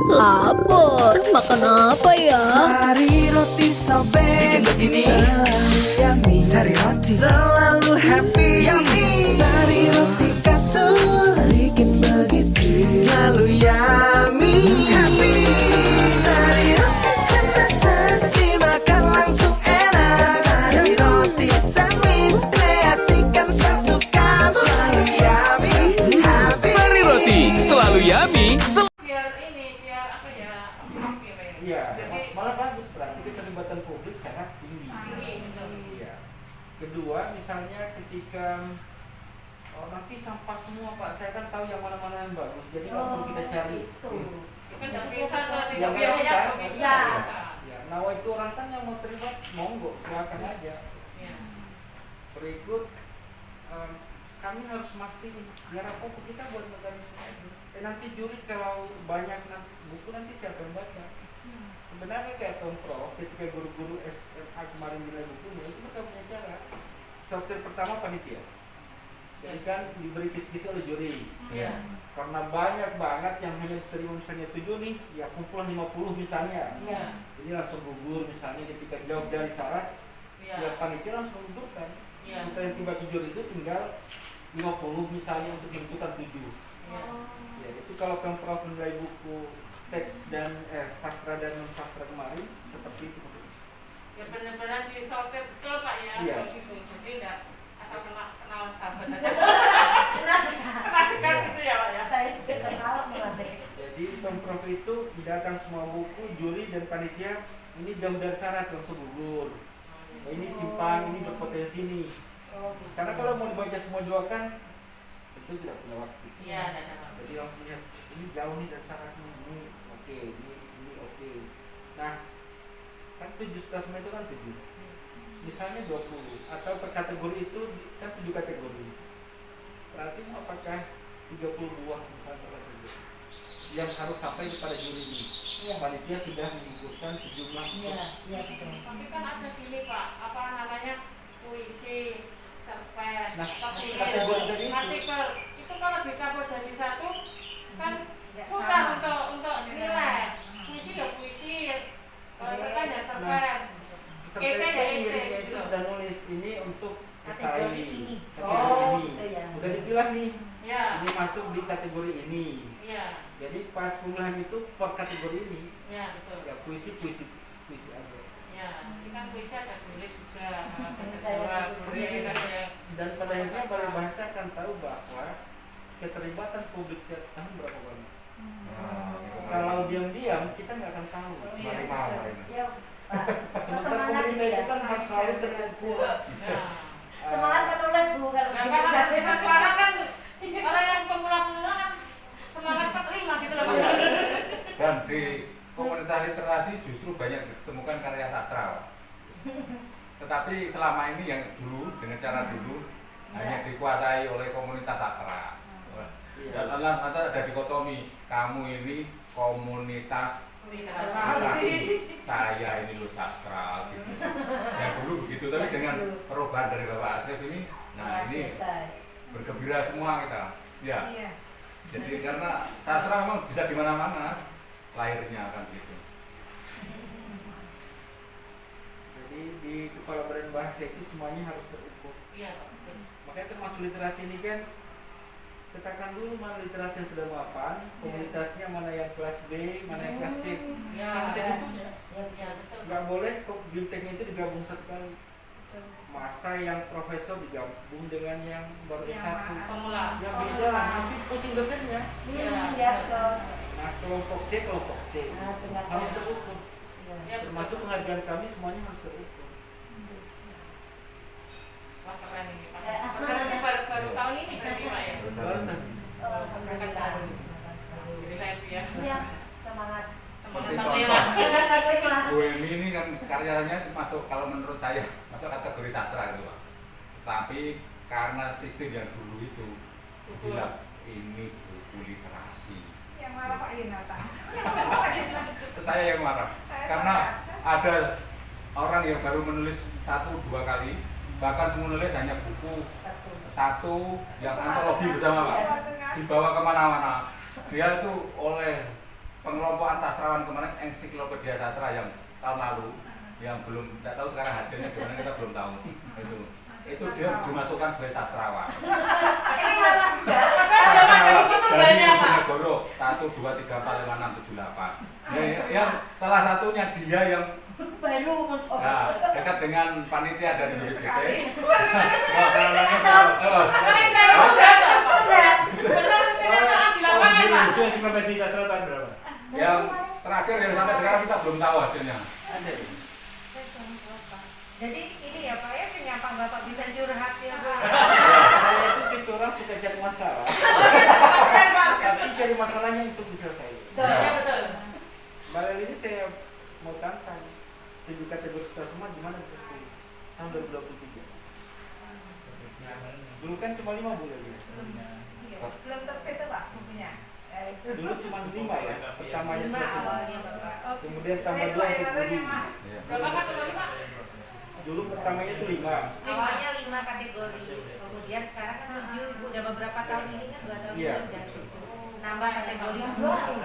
Lapar, makan apa ya? Sari roti sobek, bikin begini selalu yummy. Sari roti selalu happy, yummy. Sari roti kasur, bikin begitu selalu yummy, happy. Sari roti kemas, dimakan langsung enak. Sari roti sandwich, kreasikan sesuka. Selalu yummy, happy. Sari roti selalu yummy. Iya, malah bagus, berarti keterlibatan publik sangat tinggi. Iya. Kedua, misalnya ketika nanti sampah semua Pak, saya kan tahu yang mana-mana yang bagus, jadi nggak perlu kita cari. Yang nggak bisa, ya. Nawa itu orang kan yang mau terlibat, monggo, silakan aja. Berikut, kami harus mastiin biar apa kita buat mekanisme ini. Nanti juri kalau banyak buku nanti siapa yang baca? Sebenarnya kayak Pemprov ketika guru-guru SMA kemarin nilai bukunya itu mereka punya cara. Sortir pertama panitia, jadi kan diberi kisi-kisi oleh juri. Karena banyak banget yang hanya terima misalnya 7 nih, ya kumpulan 50 misalnya. Jadi langsung gugur misalnya ketika jauh dari syarat, ya panitia langsung menentukan. Supaya yang tiba ke juri itu tinggal 50 misalnya untuk menentukan 7. Ya itu kalau Pemprov menilai buku teks dan sastra dan non sastra kemarin seperti itu. Ya benar-benar disortir betul Pak ya. Iya. Gitu. Jadi enggak asal kenal sahabat aja. Kan gitu ya Pak ya. Saya kenal melatih. Jadi Pemprov itu datang semua buku, juri dan panitia ini jauh dari syarat langsung gugur. Nah, ini simpan, ini berpotensi nih. Karena kalau mau dibaca semua juga kan itu tidak punya waktu. Iya, ada. Jadi langsung lihat ini jauh nih dari syaratnya, ini oke, ini oke. Nah, kan 7 stasma itu kan 7. Misalnya 20 atau per kategori itu kan 7 kategori. Berarti apakah 30 buah misalnya kategori yang harus sampai kepada juri ini? Panitia sudah mengumpulkan sejumlah. Iya, betul. Tapi kan ada gini Pak, apa namanya? Puisi, cerpen, Nah, artikel. kategori itu. Itu kalau dicampur jadi satu kan susah untuk nilai. Puisi ya puisi, cerpen ya cerpen. Esai ya esai. Itu sudah nulis ini untuk esai Kategori ini. kategori ini. Itu ya. Udah dipilah nih. Ya. Ini masuk di kategori ini. Iya. Jadi pas pemilihan itu per kategori ini. Ya betul. Ya puisi aja. Ya, ini kan puisi ada gulir juga. Saya Gulir kan ya. Dan pada akhirnya balai bahasa akan tahu bahwa keterlibatan publik tiap tahun berapa banyak. Kalau diam-diam kita nggak akan tahu. Ya, Pak. Sementara Semangat pemerintah ini itu ya. kan harus selalu terukur. Nah. Semangat menulis Bu kalau Nah, kalau sekarang kan kalau yang pemula-pemula kan semangat 45 gitu loh Pak. Dan di komunitas literasi justru banyak ditemukan karya sastra. Tetapi selama ini yang dulu dengan cara dulu hanya dikuasai oleh komunitas sastra. Dan ada dikotomi, kamu ini komunitas literasi, saya ini lu sastra gitu. Yang dulu begitu, tapi dengan perubahan dari Bapak Asrif ini, nah ini bergembira semua kita. Ya. Jadi karena sastra memang bisa di mana-mana lahirnya kan gitu. Jadi di kepala badan bahasa itu semuanya harus terukur. Iya, betul. Makanya termasuk literasi ini kan katakan dulu mana literasi yang sudah mapan, komunitasnya mana yang kelas B, mana yang kelas C. Ya. Kan bisa gitu ya. Iya, betul. Nggak boleh kok bimteknya itu digabung satu kali. Masa yang profesor digabung dengan yang baru S1. Pemula. Ya beda lah, nanti pusing dosennya. Iya, betul. Nah kelompok C harus terukur. Ya, Termasuk penghargaan kami semuanya harus terukur. Wah, keren ini Pak. Baru tahun ini berarti Pak ya. Jadi happy ya. Iya, semangat. Semangat Jadi 45. Semangat 45. Bu Emi ini kan karyanya masuk, kalau menurut saya masuk kategori sastra itu Pak. Tapi karena sistem yang dulu itu bilang ini buku literasi. Yang marah Pak Yunata. Saya yang marah. Karena ada orang yang baru menulis 1-2 kali, bahkan menulis hanya buku satu yang antologi bersama Pak, dibawa kemana-mana. Dia itu oleh pengelompokan sastrawan kemarin ensiklopedia sastra yang tahun lalu yang belum tidak tahu sekarang hasilnya gimana kita belum tahu itu dia dimasukkan sebagai sastrawan. Ini malah juga. Dari Bojonegoro 1 2 3 4 5 6 7 8. Yang salah satunya dia yang Baru muncul. dekat dengan panitia dari BPJT. Itu ensiklopedia sastra tahun berapa? Yang terakhir yang sampai sekarang kita belum tahu hasilnya. Ada. Jadi ini ya Pak ya, kenapa Bapak bisa curhat ya Pak? Saya itu gitu orang suka cari masalah. Tapi cari masalahnya untuk diselesaikan. Iya betul. Malam ini saya mau tantang 7 kategori sastra semua gimana bisa pilih tahun 2023. Dulu kan cuma 5 bulan ya. Belum terbit Pak bukunya. Dulu cuma 5 ya. Pertamanya 5 sudah semua. awalnya Bapak. Kemudian tambah 2 untuk budi. Berapa kategori Pak? Dulu pertamanya itu 5. Awalnya 5 kategori. Kemudian sekarang kan 7, udah beberapa tahun ini kan 2 tahun Iya. udah nambah kategori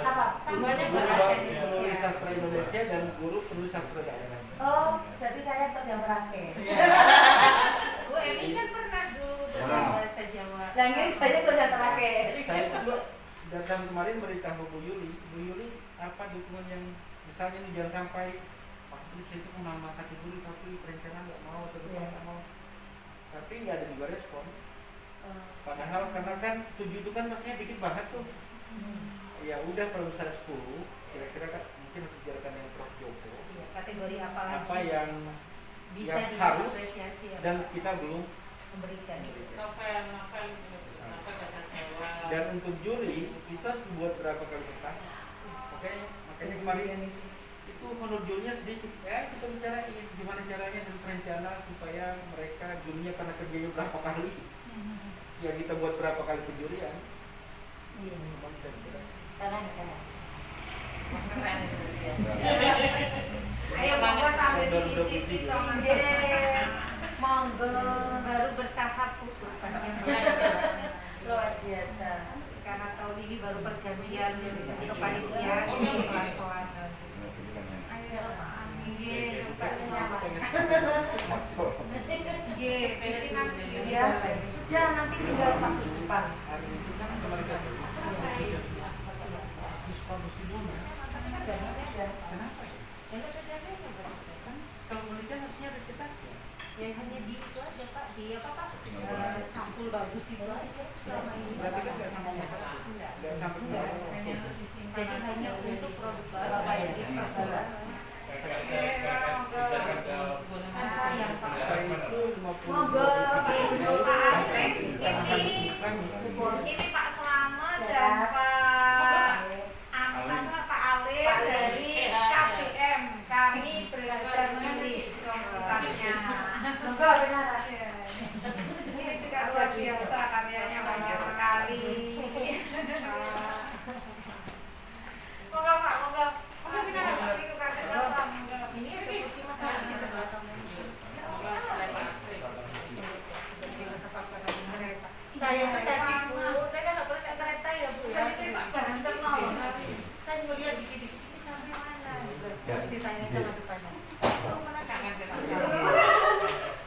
Apa? tambahnya Guru bahasa penulis Indonesia. sastra Indonesia dan guru penulis sastra daerah. Oh, jadi saya yang terakhir. Bu Emi kan pernah dulu dengan bahasa Jawa. Nah, ini saya yang terakhir. Saya itu datang kemarin beritahu Bu Yuli apa dukungan yang misalnya nih jangan sampai pasti saya itu mau nama kategori tapi perencanaan nggak mau atau nggak mau, tapi nggak ada juga respon. Padahal karena kan 7 itu kan rasanya dikit banget tuh. Ya udah kalau misalnya 10 kira-kira kan mungkin harus bicarakan dengan Prof Joko Iya, kategori apa lagi? apa yang bisa yang harus diapresiasi apa dan kita belum memberikan. Novel bahasa Jawa. dan untuk juri kita harus buat berapa kali kertas. Makanya kemarin itu menurut jurinya sedikit kita bicarain gimana caranya dan perencana supaya mereka jurinya karena kerjanya berapa kali ya kita buat berapa kali penjurian. Iya. Keren. Keren itu dia. Ayo monggo sambil Tahun diicipi 2023. toh Mas. Monggo baru bertahap Luar biasa. karena tahun ini baru pergantian kepanitiaan pelan-pelan. Ayo amin coba pimpinan Ya, sudah nanti tinggal Pak depan. Hari itu kan kemarin kan bagus di mana? Kenapa ya? Kalau penelitian harusnya ada cetaknya. Ya hanya di itu aja Pak, di apa Pak? Sampul bagus itu aja selama ini. Berarti kan nggak sama masalah. Nggak sampai Hanya jadi hanya untuk produk baru Apa ya? jadi persoalan. Yang Pak. Saya itu 50. Monggo, Pak Astek ini Pak Slamet dan Pak Ale dari KBM. Kami belajar menulis komunitasnya. Monggo benar. Ini juga luar biasa karyanya banyak sekali. Monggo Pak, monggo. Ini tukar kertas, monggo. Ini ada kursi masalah di sebelah sana. Saya tadi Bu, Saya kan nggak boleh cerita ya Bu. Saya itu berantem mau. Saya melihat di sini sampai mana. Terus ditanya sama depannya. Kangen kita.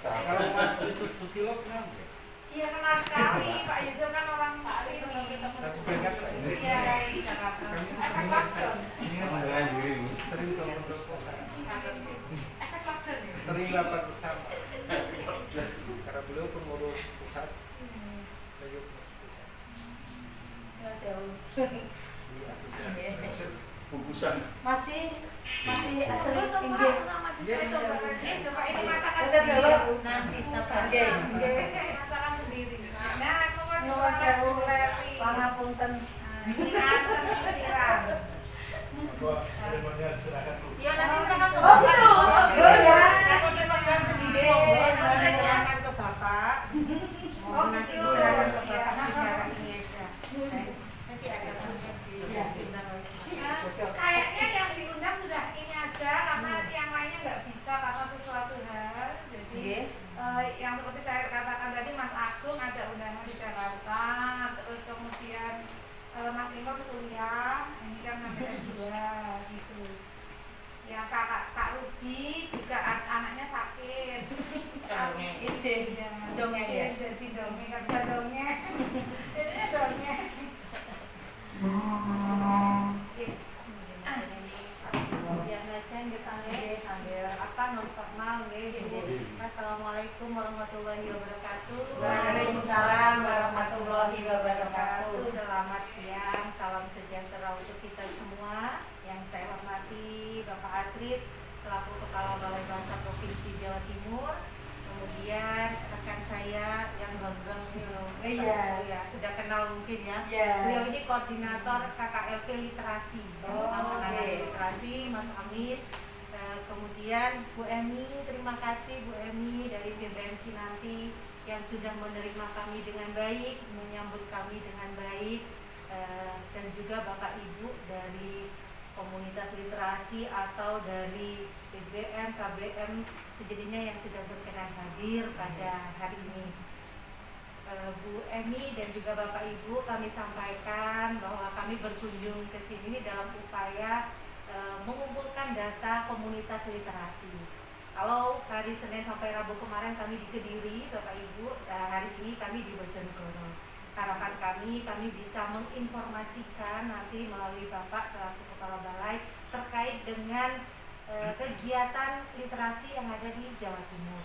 Kalau Mas Yusuf Susilo kenal nggak? Iya kenal sekali Pak Yusuf kan orang sini. Tapi Jakarta ya? Iya di Jakarta. Efek lockdown. Mengenai diri Bu. Sering kalau berkota. Efek lockdown. Sering rapat bersama. Karena beliau pengurus pusat. Saya juga pengurus pusat. jauh. Di asosiasi. Bungkusan. Masih asli inggih. Coba ini masakan Bahasa Jawa sendiri. Bu. Nanti apa? Masakan sendiri. Nah, aku mau Nuwun sewu. Leri. Pangapunten. Ini pirang. Ya nanti silakan ke Oh, Bapak. gitu. Oh, ya. Aku dipegang sendiri. Nanti silakan ke Bapak. Oh, gitu. Silakan ke Bapak. Silakan ini aja. Nanti ada kayaknya yang diundang sudah ini aja karena yang lainnya nggak bisa karena sesuatu hal. Jadi yang seperti saya katakan tadi Mas Agung ada undangan di Jakarta, terus kemudian Mas Imam kuliah, ini kan namanya S2, Jawa Timur. Kemudian rekan saya yang gamblang Iya. sudah kenal mungkin ya. Iya. Beliau ini koordinator KKLP Literasi. Oh, Penanganan oke. literasi, Mas Amit. Kemudian Bu Emi, terima kasih Bu Emi dari BBM Kinanti yang sudah menerima kami dengan baik, menyambut kami dengan baik, dan juga Bapak Ibu dari komunitas literasi atau dari BBM, KBM sejadinya yang sudah berkenan hadir pada hari ini. Bu Emi dan juga Bapak Ibu, kami sampaikan bahwa kami berkunjung ke sini dalam upaya mengumpulkan data komunitas literasi. Kalau hari Senin sampai Rabu kemarin kami di Kediri, Bapak Ibu, hari ini kami di Bojonegoro. Harapan kami bisa menginformasikan nanti melalui Bapak selaku Kepala Balai terkait dengan kegiatan literasi yang ada di Jawa Timur.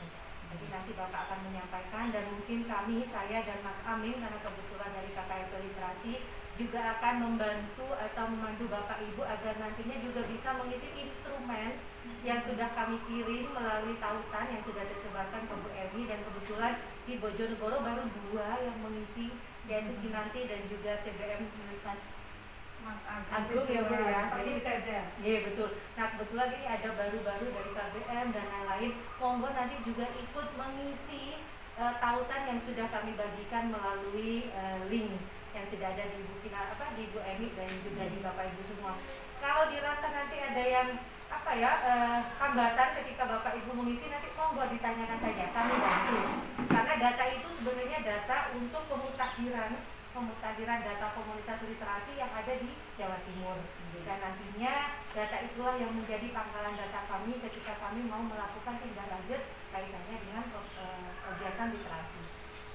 Jadi nanti Bapak akan menyampaikan dan mungkin saya dan Mas Amin karena kebetulan dari KKLP Literasi juga akan membantu atau memandu Bapak Ibu agar nantinya juga bisa mengisi instrumen yang sudah kami kirim melalui tautan yang sudah saya sebarkan ke Bu Emi, dan kebetulan di Bojonegoro baru 2 yang mengisi, yaitu Kinanti dan juga TBM Mas Agung ya Bu ya. Jadi iya betul. Nah kebetulan ini ada baru-baru dari KBM dan lain-lain. Monggo nanti juga ikut mengisi tautan yang sudah kami bagikan melalui link yang sudah ada di Bu Emi dan juga di Bapak Ibu semua. Kalau dirasa nanti ada yang hambatan ketika Bapak Ibu mengisi, nanti monggo ditanyakan saja, kami bantu. Karena data itu sebenarnya data untuk pemutakhiran data komunitas literasi yang ada di Jawa Timur. Dan nantinya data itulah yang menjadi pangkalan data kami ketika kami mau melakukan tindak lanjut kaitannya dengan kegiatan literasi.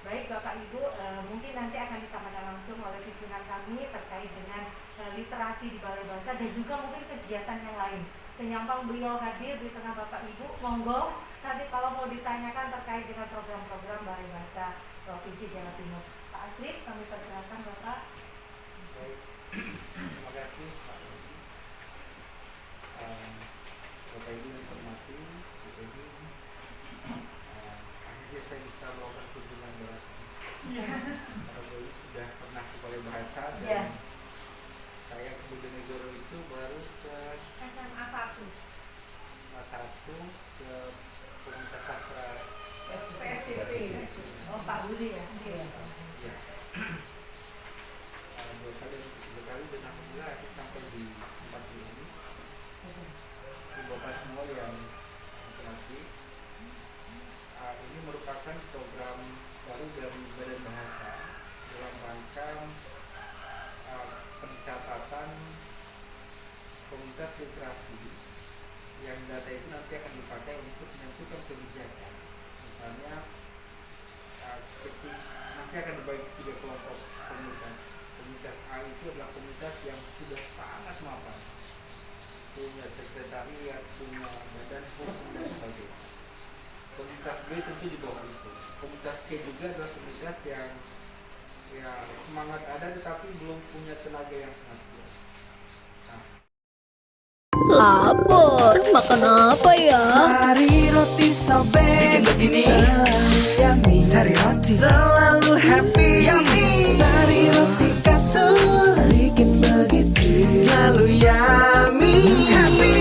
Baik Bapak Ibu, mungkin nanti akan disampaikan langsung oleh pimpinan kami terkait dengan literasi di Balai Bahasa dan juga mungkin kegiatan yang lain. Senyampang beliau hadir di tengah Bapak Ibu, monggo nanti kalau mau ditanyakan terkait dengan program-program Balai Bahasa Provinsi Jawa Timur. Pak Asrif, kami persilakan Bapak. Baik, terima kasih Pak Edi. Bapak Ibu yang hormati, Bu Edi, akhirnya saya bisa melakukan kunjungan bahasa. Karena dulu sudah pernah ke Balai Bahasa dan saya ke Bojonegoro itu baru ke SMA 1 kelas 1 ke komunitas sastra PSCP. Oh Pak Budi ya? Iya. ya. 2 kali dan alhamdulillah akhirnya sampai di tempat ini. Bapak semua yang laki-laki, ini merupakan program baru dari Badan Bahasa dalam rangka pencatatan komunitas literasi yang data itu nanti akan dipakai untuk menentukan kebijakan. Misalnya nanti akan dibagi 3 kelompok komunitas. Komunitas A itu adalah komunitas yang sudah sangat mapan, punya sekretariat, punya badan hukum dan sebagainya. Komunitas B tentu di bawah itu. Komunitas C juga adalah komunitas yang semangat ada tetapi belum punya tenaga yang sangat kuat. Lapar, makan apa ya? Sari roti sobek begini selalu yummy. Sari roti selalu happy yummy. Sari roti kasur bikin begitu selalu yummy happy.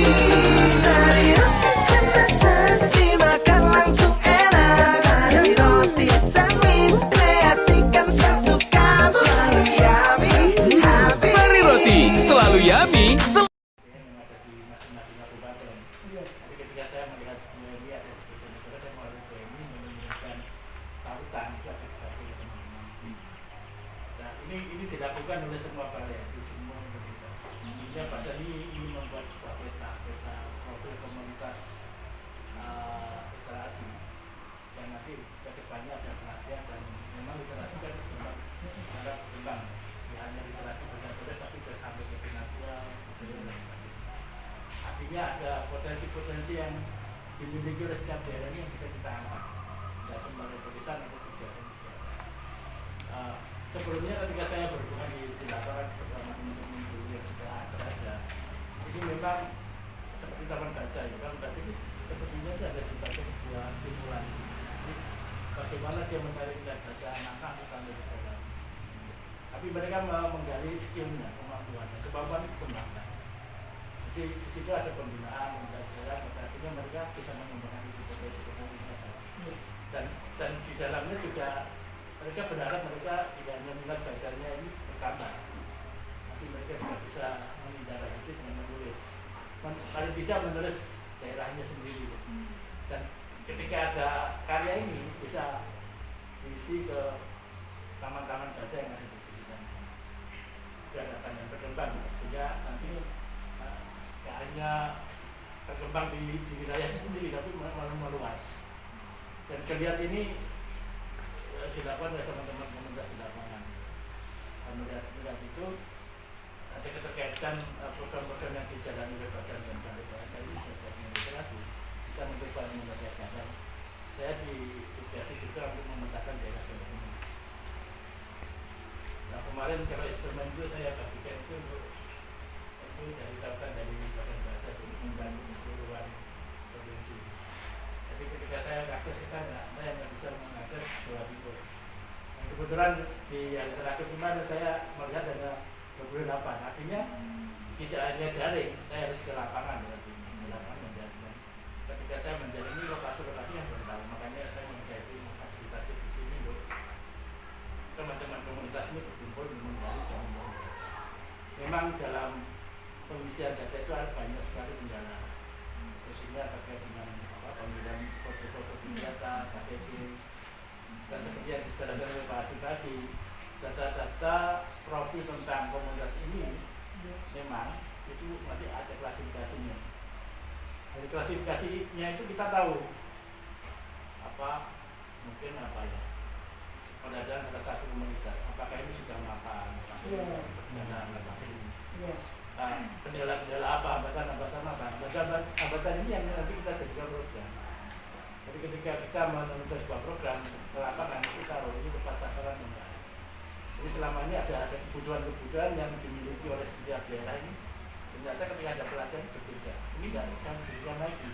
Sari roti kena sas dimakan langsung enak. Sari roti sandwich kreasikan sesuka selalu yummy happy. Sari roti selalu yummy. Yang ada di masing-masing kabupaten. Tapi ketika saya melihat BUMI ada di Bojonegoro, saya melalui BUMI menginginkan tautan itu ada sebagai teman-teman. Nah ini dilakukan oleh semua balai di semua Indonesia. Intinya badan ini ingin membuat sebuah peta profil komunitas literasi yang nanti kedepannya ada pelatihan dan memang literasi kan berkembang, sangat berkembang. Ya, hanya literasi benar-benar tapi sudah sampai ke finansial, budaya dan sebagainya. Artinya ada potensi-potensi yang dimiliki oleh setiap daerah ini yang bisa kita angkat. Tidak kembali tulisan atau kegiatan kegiatan. Sebelumnya ketika saya berhubungan di lapangan bersama teman-teman dulu yang sudah ada, ini memang seperti taman baca ya, taman baca ini sepertinya itu ada sebagai sebuah stimulan. Jadi, bagaimana dia mencari minat baca anak-anak bukan dari sekolah. Tapi mereka menggali skillnya, kemampuannya, kemampuan itu kembangkan. Jadi di situ ada pembinaan, pembelajaran, akhirnya mereka bisa mengembangkan potensi-potensi mereka. Dan di dalamnya juga mereka berharap mereka tidak hanya minat bacanya ini bertambah, tapi mereka juga bisa menindaklanjuti dengan menulis. Paling tidak menulis daerahnya sendiri. Dan ketika ada karya ini bisa diisi ke taman-taman baca yang ada di sekitar. Gerakan yang berkembang sehingga nanti gak hanya berkembang di wilayahnya sendiri tapi malah meluas. Dan kelihatan ini dilakukan oleh teman-teman komunitas di lapangan. Melihat itu ada keterkaitan program-program yang dijalani oleh Badan dan Balai Bahasa ini sebagai literasi kita mencoba membacakan. Dan saya ditugasi juga untuk memetakan daerah Jawa Timur. Nah kemarin kalau instrumen itu saya bagikan itu dari daftar dari Badan Bahasa itu mengundang keseluruhan provinsi. Jadi ketika saya akses ke sana, saya nggak bisa mengakses Jawa Timur. Dan kebetulan di hari terakhir kemarin saya melihat ada 28. Artinya tidak hanya daring, saya harus ke lapangan berarti. Di lapangan menjalankan. Ketika saya menjalani lokasi-lokasi yang bertahu, makanya saya menjadi fasilitasi di sini loh. Teman-teman komunitas ini berkumpul mencari dan memang dalam pengisian data itu ada banyak sekali kendala. Khususnya terkait dengan pemilihan foto-foto data, KTP, dan seperti yang dijelaskan oleh Pak Asif tadi, data-data profil tentang komunitas ini memang itu nanti ada klasifikasinya. Dari klasifikasinya itu kita tahu mungkin pendanaan salah satu komunitas, apakah ini sudah mapan, kendala-kendala apa, hambatan apa. Hambatan ini yang nanti kita jadikan program. Jadi ketika kita menentukan sebuah program ke lapangan, kita tahu ini tepat sasaran enggak. Jadi selama ini ada kebutuhan-kebutuhan yang dimiliki oleh setiap daerah ini. Ternyata ketika ada pelatihan berbeda. Ini nggak bisa diberikan lagi.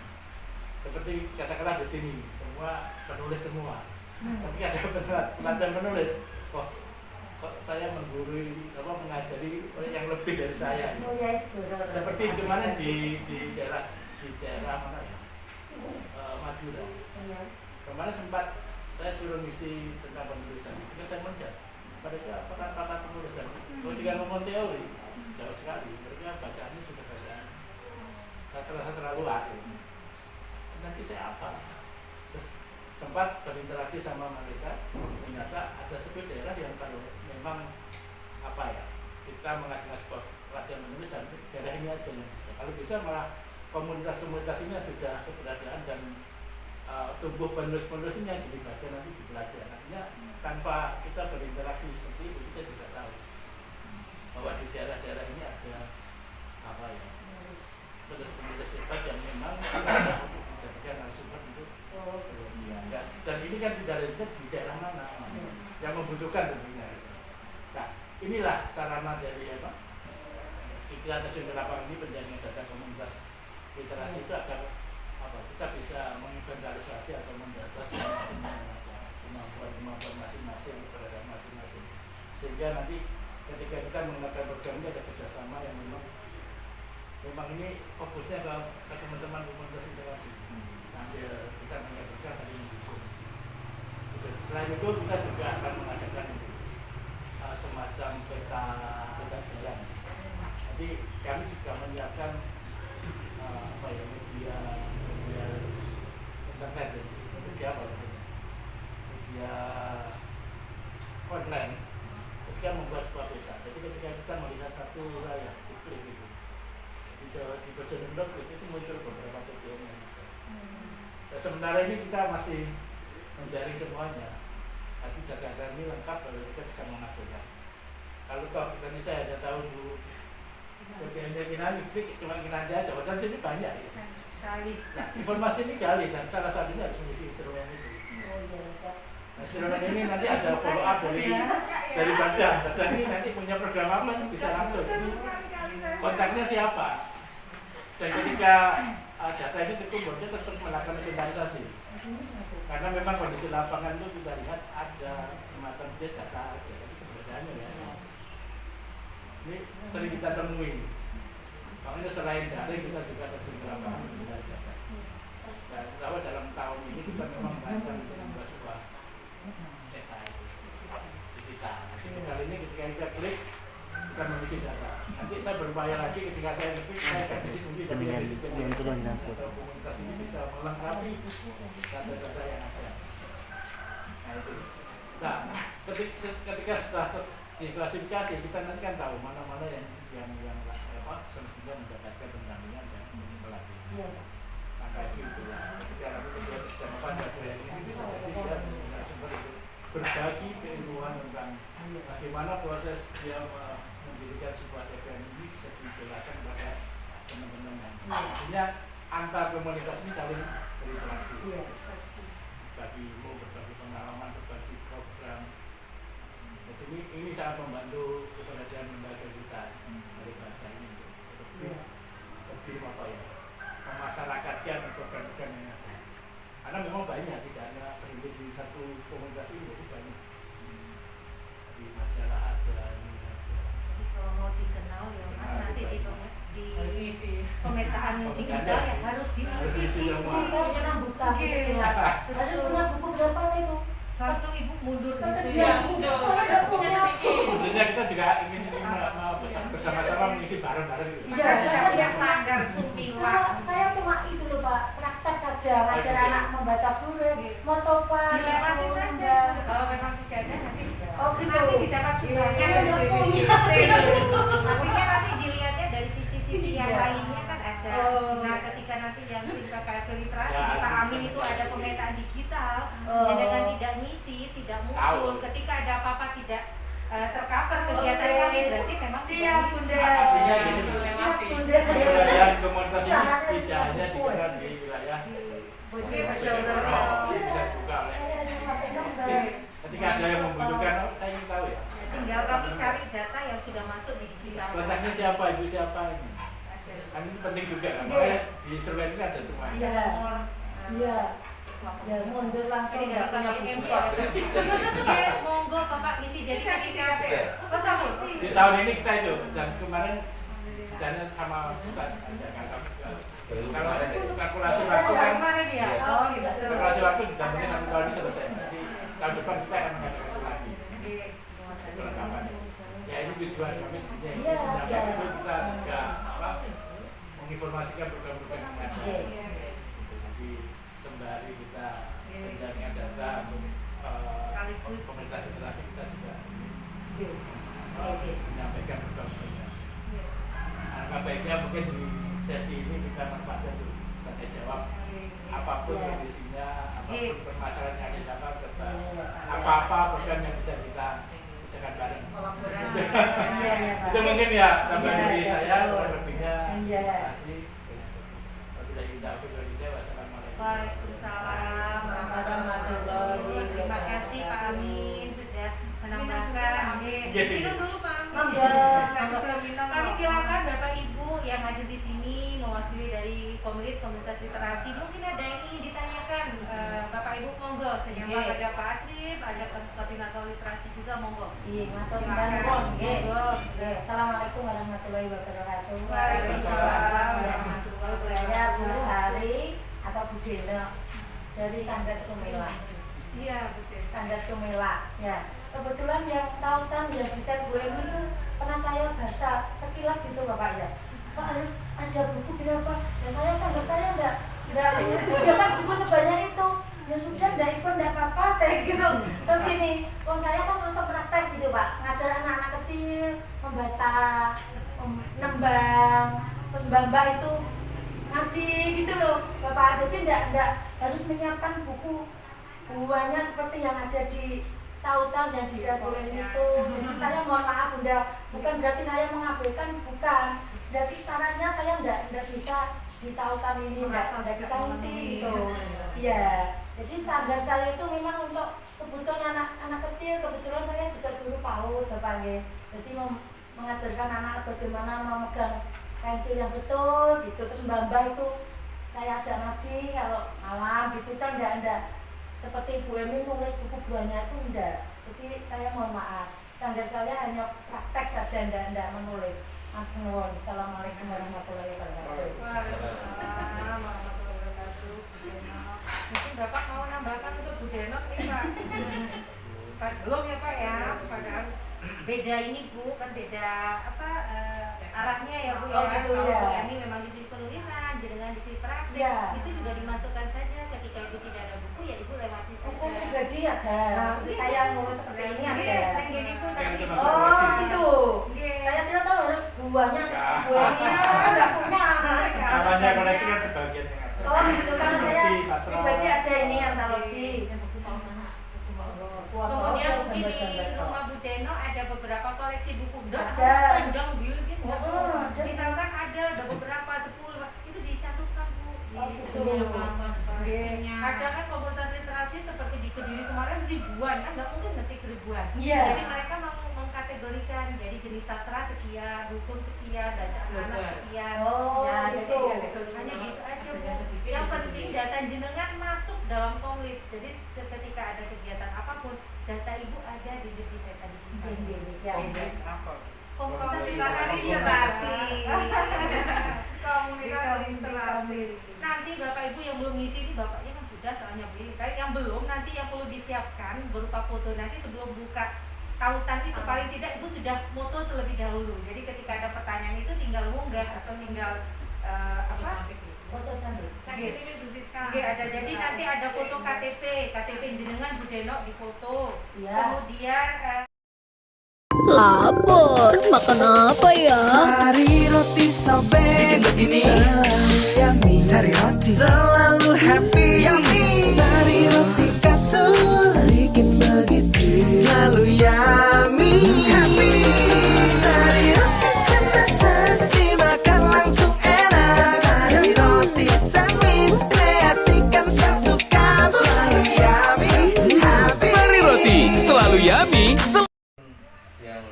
Seperti katakanlah di sini semua penulis semua. Tapi ada pelatihan penulis. Kok saya menggurui mengajari yang lebih dari saya. Seperti kemarin di daerah mana ya? Madura. Kemarin sempat saya suruh misi tentang penulisan. Ketika saya melihat mereka pakar penulis dan ketika ngomong teori jauh sekali. Mereka bacaannya sudah bacaan sastra luar. Nanti saya apa? Terus sempat berinteraksi sama mereka. Ternyata ada sebuah daerah yang kalau memang kita mengadakan sebuah pelatihan penulisan daerah ini aja yang bisa. Kalau bisa malah komunitas-komunitas ini sudah keberadaan dan tumbuh penulis-penulis ini yang dilibatkan nanti di pelatihan. Artinya tanpa kita berinteraksi seperti itu kita tidak tahu bahwa di daerah-daerah ini ada penulis-penulis hebat yang memang untuk dijadikan narasumber untuk penelitian. Dan ini kan tidak ada di daerah mana yang membutuhkan tentunya. Nah inilah sarana dari kita terjun ke lapangan ini penjaringan data komunitas literasi itu agar kita bisa menginventarisasi atau mendata kemampuan masing-masing, keberadaan masing-masing, sehingga nanti ketika kita menggunakan program ini ada kerjasama yang memang ini fokusnya ke teman-teman komunitas literasi sambil kita mengajarkan tadi mendukung. Selain itu kita juga akan mengadakan semacam peta jalan. Jadi kami juga menyiapkan media internet, media online. Ketika membuat sebuah peta, jadi ketika kita melihat satu wilayah, diklik itu di Bojonegoro itu muncul beberapa tujuan. Sementara ini kita masih menjaring semuanya. Nanti data ini lengkap kalau kita bisa menghasilkan. Kalau toh nanti saya ada tahu dulu bagiannya Kinanti, cuma Kinanti aja, dan sini banyak ya. Sekali. Nah, informasi ini gali dan salah satunya harus mengisi instrumen itu. Nah, instrumen ini nanti ada follow up dari badan ini nanti punya program apa bisa langsung. Ini kontaknya siapa? Dan ketika data ini terkumpulnya tetap melakukan inventarisasi. Karena memang kondisi lapangan itu kita lihat ada semacam dia data aja, tapi sebenarnya ya. Ini sering kita temui. Makanya selain daring kita juga terjun ke lapangan mencari data. Dan bahwa dalam tahun ini kita memang merancang untuk membuat sebuah data itu di kita. Jadi kali ini ketika kita klik kita mengisi data. Nanti saya berupaya lagi ketika saya ngetik saya kasih sendiri tapi atau komunitas ini bisa melengkapi data-data yang ada. Nah itu. Nah ketika setelah diklasifikasi kita nanti kan tahu mana-mana yang semestinya mendapatkan pendampingan dan pelatihan. Maka itu lah. Ketika nanti kemudian sedang pada ini bisa jadi dia menggunakan sumber itu berbagi keilmuan tentang bagaimana proses dia mendirikan sebuah TPN ini bisa dijelaskan kepada teman-teman. Artinya antar komunitas ini saling berinteraksi, berbagi ilmu, berbagi pengalaman, berbagi program. Ini sangat membantu keberadaan lembaga kita dari bahasa ini untuk lebih apa ya, memasyarakatkan program-program yang ada. Karena memang banyak, tidak hanya berhenti di satu komunitas ini, jadi banyak di majalah ada. Jadi kalau mau dikenal ya Mas nanti di pemetaan digital ya harus diisi. Saya buka istilah. Harus punya buku berapa itu? Langsung ibu mundur Saya nggak punya. Tentunya kita juga ingin bersama-sama mengisi bareng-bareng gitu. Iya, saya yang sanggar Sumpila. Saya cuma itu loh Pak, praktek saja, ngajar anak membaca buku, mau coba. Dilewati saja. Kalau memang tidak ada nanti. Oh gitu. Nanti didapat sumbernya. Nggak punya. Artinya nanti dilihatnya dari sisi-sisi yang lainnya kan ada. Nah ketika nanti yang tim KKRT literasi di Pak Amin itu ada pemetaan digital, ya dengan tidak ngisi, tidak muncul. Ketika ada apa-apa tidak tercover kegiatan kami berarti memang siap Bunda. Artinya gini, Siap Bunda. keberadaan komunitas ini tidak hanya dikenal di wilayah bisa juga oleh. Ketika ada yang membutuhkan, saya ingin tahu ya. Tinggal kami cari data yang sudah masuk di digital. Kontaknya siapa, ibu siapa ini? Kan ini penting juga kan, makanya di survei ini ada semua. Iya. Iya. Ya mundur langsung nggak punya buku. Monggo Bapak isi jadi kan isi apa? Di tahun ini kita itu dan kemarin dana sama pusat kalau kalkulasi waktu kan kalkulasi waktu didampingi satu tahun ini selesai. Jadi tahun depan kita akan mengadakan lagi kelengkapan. Ya ini tujuan kami sebenarnya ini sedangkan itu kita juga menginformasikan program-program yang ada. Jadi sembari kita menjaring data untuk komunitas literasi kita juga menyampaikan program-programnya. Alangkah baiknya mungkin di sesi ini kita manfaatkan untuk tanya jawab apapun kondisinya, apapun permasalahan yang ada di sana, apa-apa program yang bisa kita kerjakan bareng. Itu mungkin ya tambah dari saya, kurang lebihnya kasih. Wabillahi taufiq. Wassalamualaikum. Waalaikumsalam warahmatullahi. Terima kasih Pak Amin sudah menambahkan. Minum dulu Pak Amin. Kami silakan Bapak Ibu yang hadir di sini mewakili dari komunitas literasi. Mungkin ada yang ingin ditanyakan Bapak Ibu monggo. Senyapa ada Pak Asrif, ada koordinator literasi juga monggo. Iya, matur monggo. Assalamualaikum warahmatullahi wabarakatuh. Waalaikumsalam. Saya Bu Hari atau Bu Dena dari Sanggar Sumela. Iya, betul. Sanggar Sumela. Ya, kebetulan yang tautan yang desain Bu Emi itu pernah saya baca sekilas gitu Bapak ya. Pak harus ada buku berapa? Ya sanggar saya enggak dapat buku sebanyak itu. Ya sudah enggak ikut enggak apa-apa kayak gitu. Terus gini, saya kan langsung praktek gitu Pak, ngajar anak-anak kecil membaca, nembang, terus mbak itu ngaji gitu loh Bapak. Jadi enggak harus menyiapkan buku buahnya seperti yang ada di tautan yang disampaikan itu. Jadi saya mohon maaf Bunda, bukan berarti saya mengabaikan, bukan. Berarti syaratnya saya enggak bisa di tautan ini, enggak bisa ngisi gitu. Iya. Jadi sanggar saya itu memang untuk kebutuhan anak kecil. Kebetulan saya juga guru PAUD Bapak nggih. Jadi mengajarkan anak bagaimana memegang pensil yang betul gitu. Terus mbak itu saya ajak ngaji kalau malam gitu kan enggak seperti Bu Emi nulis buku buahnya itu enggak. Jadi saya mohon maaf, sanggar saya hanya praktek saja enggak menulis. Nuwun. Assalamualaikum warahmatullahi wabarakatuh. Waalaikumsalam warahmatullahi wabarakatuh. Bu Denok. Mungkin Bapak mau nambahkan untuk Bu Denok nih Pak? Pak belum ya Pak ya? Padahal beda ini Bu, kan beda arahnya ya Bu ya. Oh, gitu, Kalau ya. Bu Emi memang di sini penulisan, jenengan di sini praktek. Ya. Itu juga dimasukkan saja ketika Ibu tidak ada buku ya Ibu lewati saja. Buku pribadi ada. Seperti saya ngurus seperti ini ada. Yang jadi itu tadi. Yang Oh gitu. Nggih. Saya tidak tahu harus buahnya seperti buahnya. Enggak punya. Namanya koleksi kan sebagian yang ada. Oh gitu, karena saya Koleksi sastra. pribadi ada ini antologi. Kemudian mungkin di rumah Bu Deno ada beberapa koleksi buku dok Ada. panjang gitu. Ada. Misalkan ada beberapa 10 itu dicantumkan Bu. Oh, gitu. Nggih. Ada kan komunitas literasi seperti di Kediri kemarin ribuan kan nggak mungkin ngetik ribuan. Iya. Jadi mereka mau mengkategorikan jadi jenis sastra sekian, hukum sekian, bacaan anak sekian. Oh, Ya, gitu. jadi kategorikannya gitu aja Bu. Yang penting data jenengan masuk dalam komlit. Jadi ketika ada kegiatan apapun, data Ibu ada di data digital. Siap. Apa? Komunitas Literasi. literasi. Komunitas literasi. Nanti Bapak Ibu yang belum ngisi ini bapaknya kan sudah soalnya Bu. Kayak yang belum nanti yang perlu disiapkan berupa foto nanti sebelum buka tautan itu paling tidak Ibu sudah moto terlebih dahulu. Jadi ketika ada pertanyaan itu tinggal munggah atau tinggal Foto cantik. Sakit ini bersih sekali. Oke, ada jadi nanti ada foto KTP jenengan Bu Denok di foto. Iya. Kemudian Lapar, makan apa ya? Sari roti sobek begini selalu yummy. Sari roti selalu happy yummy. Sari roti kasur bikin begitu selalu yummy happy. Sari roti kemas dimakan langsung enak. Sari roti sandwich kreasikan sesuka selalu yummy happy. Sari roti selalu yummy. Yang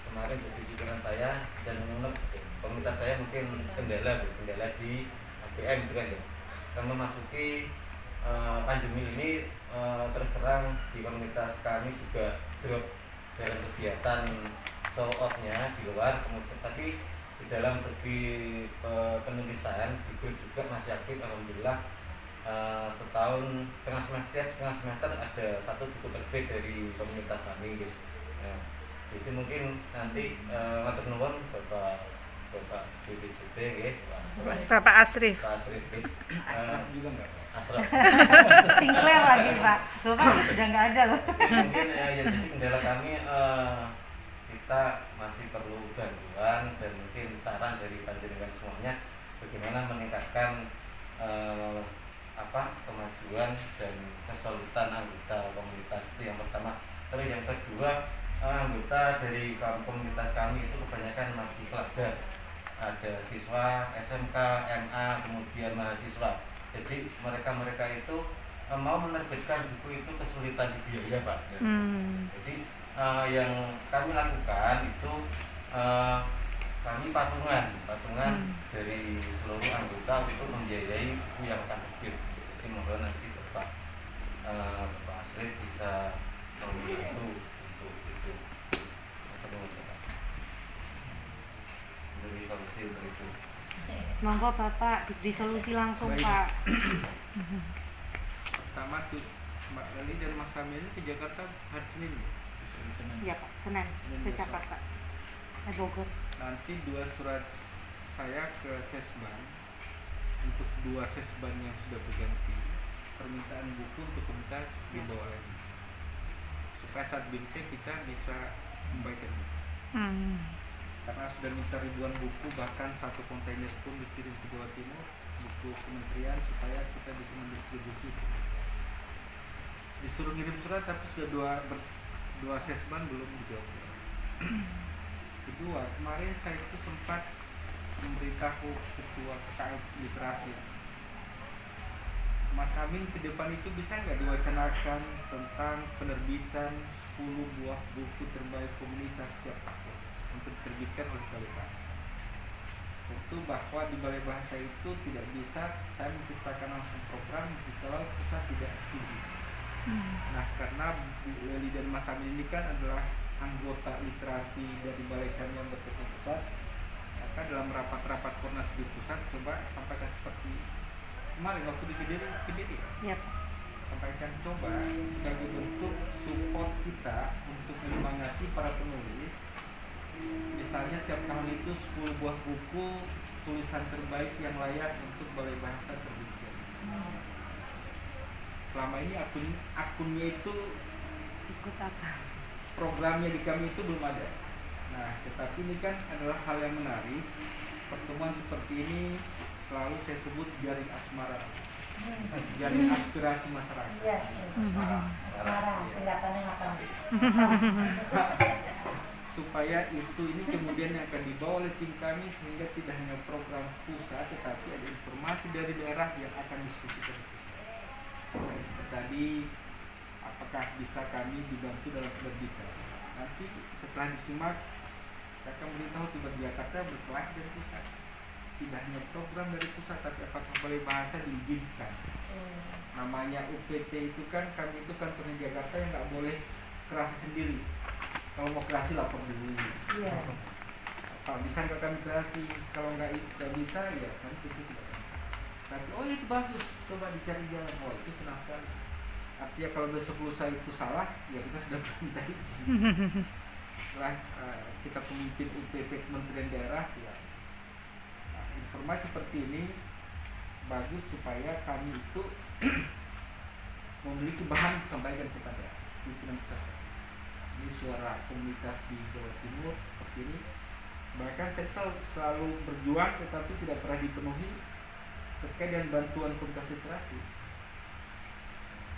kemarin jadi pikiran saya dan menurut komunitas saya mungkin kendala di ABM itu kan ya. Yang memasuki pandemi ini terus terang di komunitas kami juga drop dalam kegiatan show out-nya di luar, kemudian tapi di dalam segi penulisan di grup juga masih aktif alhamdulillah. Setengah semester ada satu buku terbit dari komunitas kami gitu. Nah, itu mungkin nanti ngatur nuwun Bapak BPJT nggih, Bapak Asrif. Pak Asrif nggih. Juga enggak? Asraf. Sinclair lagi Pak. Bapak sudah nggak ada loh. Mungkin ya jadi kendala kami kita masih perlu bantuan dan mungkin saran dari panjenengan semuanya bagaimana meningkatkan kemajuan dan kesulitan anggota komunitas itu yang pertama. Terus yang kedua, anggota dari komunitas kami itu kebanyakan masih pelajar. Ada siswa SMK, MA, kemudian mahasiswa. Jadi mereka itu mau menerbitkan buku itu kesulitan di biaya Pak. Jadi yang kami lakukan itu kami patungan dari seluruh anggota untuk membiayai buku yang akan terbit. Jadi mohon nanti Bapak Asrif bisa membantu untuk itu. Dari solusi untuk itu. Monggo Bapak diberi solusi langsung Baik. Pak. Pertama tuh Mbak Lali dan Mas Samil ke Jakarta hari Senin ya? Iya Pak, Senin ke Jakarta. Bogor. Nanti 2 surat saya ke Sesban untuk 2 Sesban yang sudah berganti, permintaan buku untuk komunitas dibawa lagi supaya saat bintek kita bisa membagikan buku. Karena sudah minta ribuan buku, bahkan 1 kontainer pun dikirim ke Jawa Timur, buku kementerian supaya kita bisa mendistribusi. Disuruh ngirim surat tapi sudah 2 Sesban belum dijawab. Kedua, kemarin saya itu sempat memberitahu ketua KKF literasi, Mas Amin ke depan itu bisa nggak diwacanakan tentang penerbitan 10 buah buku terbaik komunitas setiap tahun untuk diterbitkan oleh kualitas. tentu bahwa di Balai Bahasa itu tidak bisa saya menciptakan langsung program jika pusat tidak setuju. Nah, karena Bu Leli dan Mas Amin ini kan adalah anggota literasi dari balai kami yang bertugas pusat, maka dalam rapat-rapat Kornas di pusat coba sampaikan seperti kemarin waktu di Kediri Ya. sampaikan coba sebagai bentuk support kita untuk menyemangati para penulis. Misalnya setiap tahun itu 10 buah buku tulisan terbaik yang layak untuk Balai Bahasa terbitkan. Selama ini akunnya itu Ikut apa? programnya di kami itu belum ada. Nah, tetapi ini kan adalah hal yang menarik. Pertemuan seperti ini selalu saya sebut jaring asmara, jaring aspirasi masyarakat. Iya, asmara, singkatannya apa? Supaya isu ini kemudian yang akan dibawa oleh tim kami sehingga tidak hanya program pusat tetapi ada informasi dari daerah yang akan diskusikan. Seperti tadi, apakah bisa kami dibantu dalam penerbitan? Nanti setelah disimak, saya akan beritahu tiba di Jakarta berkelas dari pusat. Tidak hanya program dari pusat, tapi apakah Balai Bahasa diizinkan? Namanya UPT itu kan, kami itu kan pernah Jakarta yang nggak boleh kreasi sendiri. Kalau mau kreasi lapor dulu. Iya. Kalau bisa nggak kami kreasi, kalau nggak bisa ya kami itu tidak. Tapi oh itu bagus, coba dicari jalan. Oh itu senang sekali. Artinya kalau besok lusa itu salah, ya kita sudah minta izin. Setelah kita pemimpin UPT Kementerian Daerah, ya informasi seperti ini bagus supaya kami itu memiliki bahan disampaikan kepada pimpinan pusat. Ini suara komunitas di Jawa Timur seperti ini. Bahkan saya selalu berjuang tetapi tidak pernah dipenuhi terkait dengan bantuan komunitas literasi.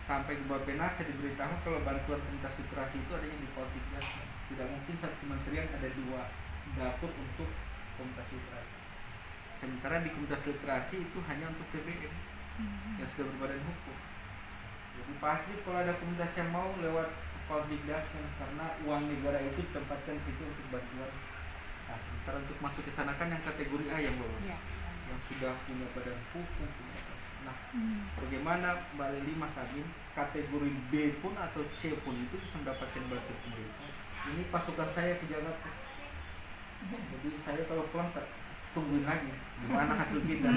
Sampai ke Bappenas saya diberitahu kalau bantuan komunitas literasi itu adanya di Poltiknas. Tidak mungkin satu kementerian ada 2 dapur untuk komunitas literasi. Sementara di komunitas literasi itu hanya untuk TBM yang sudah berbadan hukum. Jadi pasti kalau ada komunitas yang mau lewat Poltiknas karena uang negara itu ditempatkan di situ untuk bantuan. Nah, sementara untuk masuk ke sana kan yang kategori A yang lolos, yang sudah punya badan hukum. Nah, bagaimana Mbak Leli, Mas Amin, kategori B pun atau C pun itu bisa mendapatkan bantuan pemerintah. Ini pasukan saya ke Jakarta. Jadi saya kalau pulang tungguin lagi gimana hasil kita.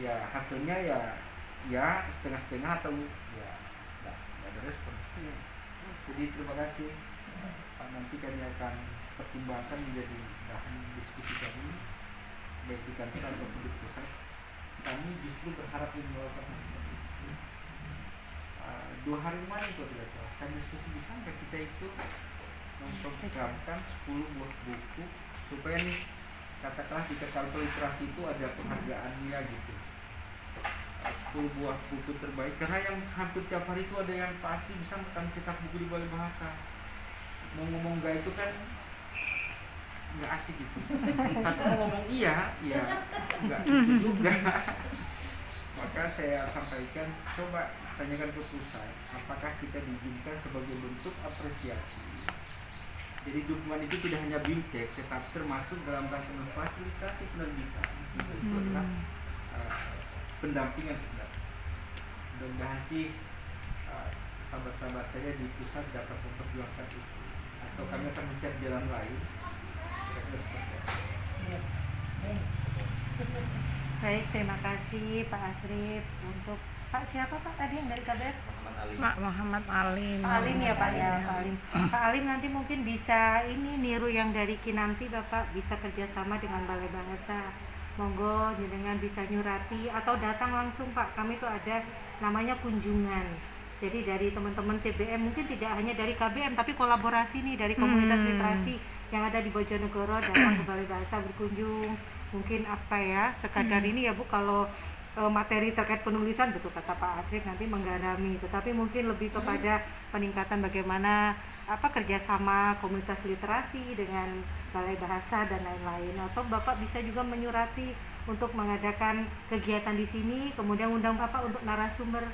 Ya hasilnya ya setengah-setengah atau ya nggak ada respon. Jadi terima kasih. Nanti kami akan pertimbangkan menjadi bahan diskusi kami baik di kantor ataupun di pusat. Kami justru berharap ini melakukan 2 hari kemarin kalau tidak salah kami diskusi bisa nggak kita itu memprogramkan 10 buah buku supaya nih katakanlah di kalkul literasi itu ada penghargaannya gitu. 10 buah buku terbaik karena yang hampir tiap hari itu ada yang pasti bisa kami cetak buku di Balai Bahasa. Mau ngomong enggak itu kan nggak asik gitu. Tapi mau ngomong iya, ya nggak isu juga. Maka saya sampaikan, coba tanyakan ke pusat, apakah kita diizinkan sebagai bentuk apresiasi. Jadi dukungan itu tidak hanya BIMTEK, tetapi termasuk dalam rangka memfasilitasi penerbitan. Itu adalah pendampingan sebenarnya. Mudah-mudahan sih sahabat-sahabat saya di pusat dapat memperjuangkan itu. Atau kami akan mencari jalan lain. Baik, terima kasih Pak Asrif untuk Pak siapa Pak tadi yang dari KBR? Muhammad Alim. Pak Alim ya Pak ya, Pak Alim. Pak Alim nanti mungkin bisa ini niru yang dari Kinanti Bapak bisa kerjasama dengan Balai Bahasa. Monggo jenengan bisa nyurati atau datang langsung Pak. Kami tuh ada namanya kunjungan. Jadi dari teman-teman TBM mungkin tidak hanya dari KBM tapi kolaborasi nih dari komunitas literasi yang ada di Bojonegoro datang ke Balai Bahasa berkunjung. Mungkin apa ya sekadar ini ya Bu kalau materi terkait penulisan betul kata Pak Asrif nanti menggalami, tetapi mungkin lebih kepada peningkatan bagaimana kerjasama komunitas literasi dengan Balai Bahasa dan lain-lain. Atau Bapak bisa juga menyurati untuk mengadakan kegiatan di sini, kemudian undang Bapak untuk narasumber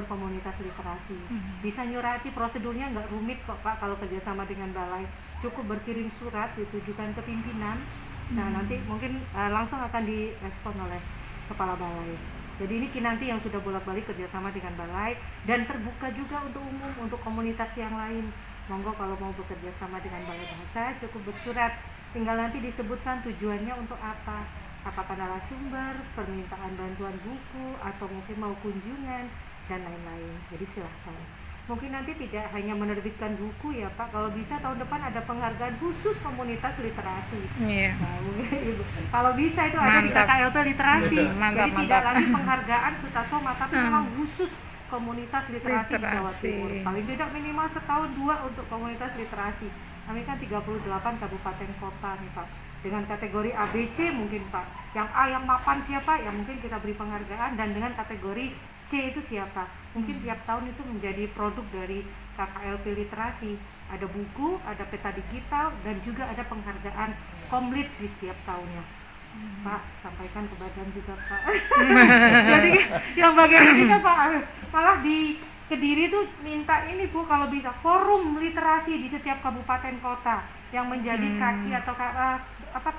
komunitas literasi. Bisa nyurati, prosedurnya nggak rumit kok Pak kalau kerjasama dengan Balai. Cukup berkirim surat ditujukan ke pimpinan, Nah, nanti mungkin langsung akan direspon oleh kepala balai. Jadi ini Kinanti yang sudah bolak-balik kerjasama dengan balai dan terbuka juga untuk umum, untuk komunitas yang lain. Monggo kalau mau bekerja sama dengan balai bahasa cukup bersurat, tinggal nanti disebutkan tujuannya untuk apa, apakah narasumber, permintaan bantuan buku, atau mungkin mau kunjungan dan lain-lain. Jadi silahkan. Mungkin nanti tidak hanya menerbitkan buku ya Pak, kalau bisa tahun depan ada penghargaan khusus komunitas literasi. Iya. Nah, kalau bisa itu ada di KKLP literasi. Mantap, Jadi tidak mantap. lagi penghargaan Sutasoma, tapi memang khusus komunitas literasi di Jawa Literasi. Timur. Paling tidak minimal setahun 2 untuk komunitas literasi. Kami kan 38 kabupaten kota nih Pak. Dengan kategori ABC mungkin Pak. Yang A yang mapan siapa? Ya mungkin kita beri penghargaan, dan dengan kategori C itu siapa? Mungkin tiap tahun itu menjadi produk dari KKLP literasi. Ada buku, ada peta digital, dan juga ada penghargaan komplit di setiap tahunnya. Pak, sampaikan ke badan juga Pak. Jadi yang bagian kita Pak, malah di Kediri tuh minta ini Bu, kalau bisa forum literasi di setiap kabupaten kota yang menjadi kaki atau